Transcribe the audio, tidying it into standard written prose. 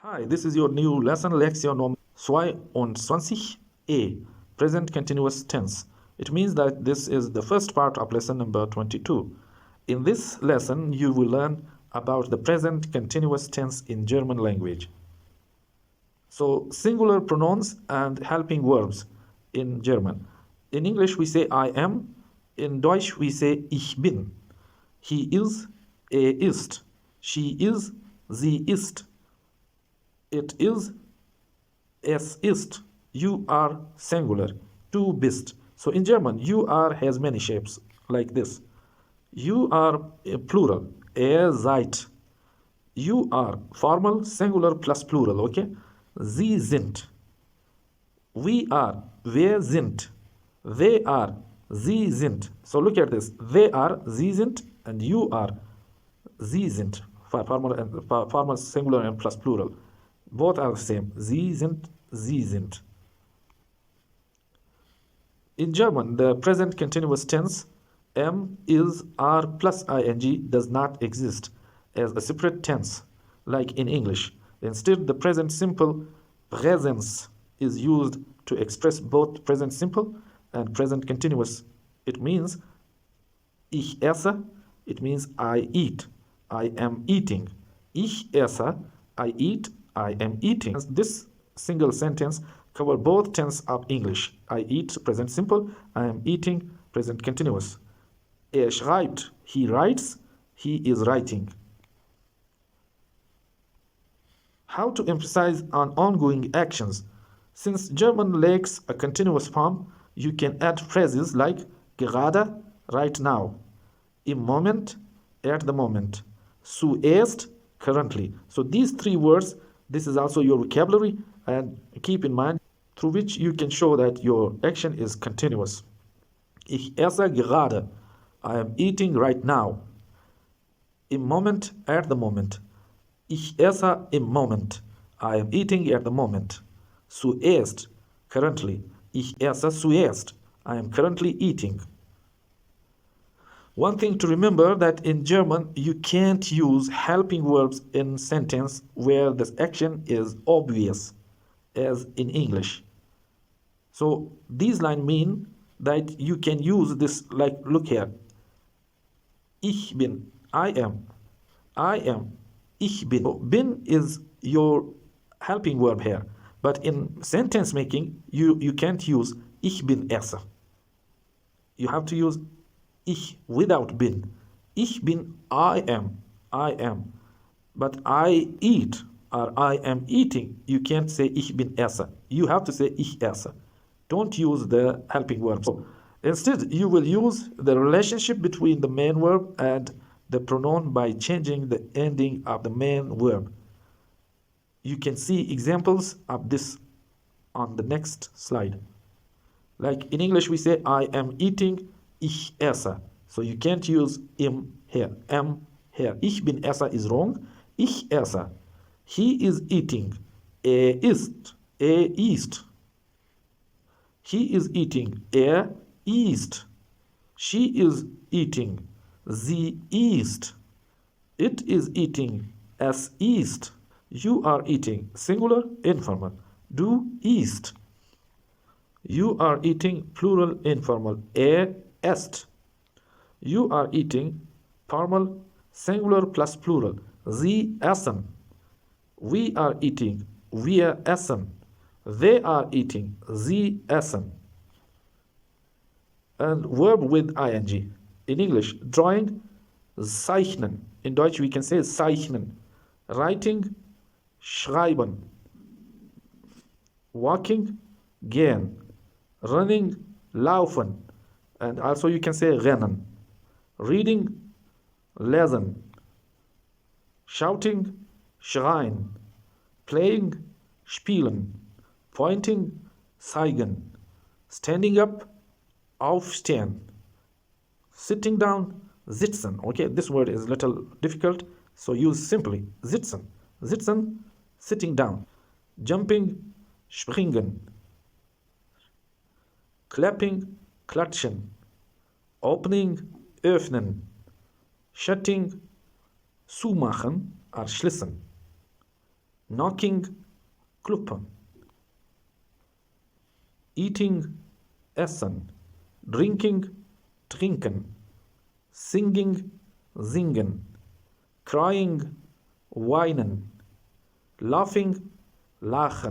Hi, this is your new lesson, Lektion Nummer 22a, present continuous tense. It means that this is the first part of lesson number 22. In this lesson, you will learn about the present continuous tense in German language. So, singular pronouns and helping verbs in German. In English, we say I am. In Deutsch, we say ich bin. He is, ist. She is, sie ist. It is, es ist. You are singular. Du bist. So in German, you are has many shapes like this. You are plural. Er seid. You are formal, singular plus plural, okay? Sie sind. We are. Wir sind. They are. Sie sind. So look at this. They are, sie sind, and you are, sie sind. Formal, singular, and plus plural. Both are the same. Sie sind, sie sind. In German, the present continuous tense am, is, are plus ing does not exist as a separate tense like in English. Instead, the present simple Präsens is used to express both present simple and present continuous. It means ich esse, it means I eat. I am eating. Ich esse, I eat, I am eating. This single sentence covers both tense of English. I eat, present simple. I am eating, present continuous. Er schreibt, he writes, he is writing. How to emphasize on ongoing actions. Since German lacks a continuous form, you can add phrases like gerade, right now, im Moment, at the moment, zuerst, currently. So these three words, this is also your vocabulary, and keep in mind through which you can show that your action is continuous. Ich esse gerade. I am eating right now. Im Moment, at the moment. Ich esse im Moment. I am eating at the moment. Zuerst, currently. Ich esse zuerst. I am currently eating. One thing to remember that in German you can't use helping verbs in sentence where this action is obvious as in English. So these lines mean that you can use this, like look here. Ich bin, I am, ich bin. So, bin is your helping verb here. But in sentence making, you can't use ich bin esse. You have to use ich without bin. Ich bin, I am. But I eat or I am eating. You can't say ich bin esse. You have to say ich esse. Don't use the helping verb. So, instead, you will use the relationship between the main verb and the pronoun by changing the ending of the main verb. You can see examples of this on the next slide. Like in English, we say I am eating, ich esse. So you can't use im here, am here. Ich bin esse is wrong. Ich esse. He is eating. Isst. Isst. He is eating. Isst. She is eating. Sie isst. It is eating. Es isst. You are eating. Singular, informal. Du isst. You are eating, plural, informal. Esst. You are eating, formal, singular plus plural. Sie essen. We are eating. Wir essen. They are eating. Sie essen. And verb with ing. In English, drawing, zeichnen. In Deutsch, we can say zeichnen. Writing, schreiben. Walking, gehen. Running, laufen. And also you can say rennen. Reading, lesen. Shouting, schreien. Playing, spielen. Pointing, zeigen. Standing up, aufstehen. Sitting down, sitzen. Okay, this word is a little difficult, so use simply sitzen. Sitzen, sitting down. Jumping, springen. Clapping, klatschen. Opening, öffnen. Shutting, zumachen or schließen. knocking, kloppen, eating, essen, drinking, trinken, singing, singen, crying, weinen, laughing, lachen.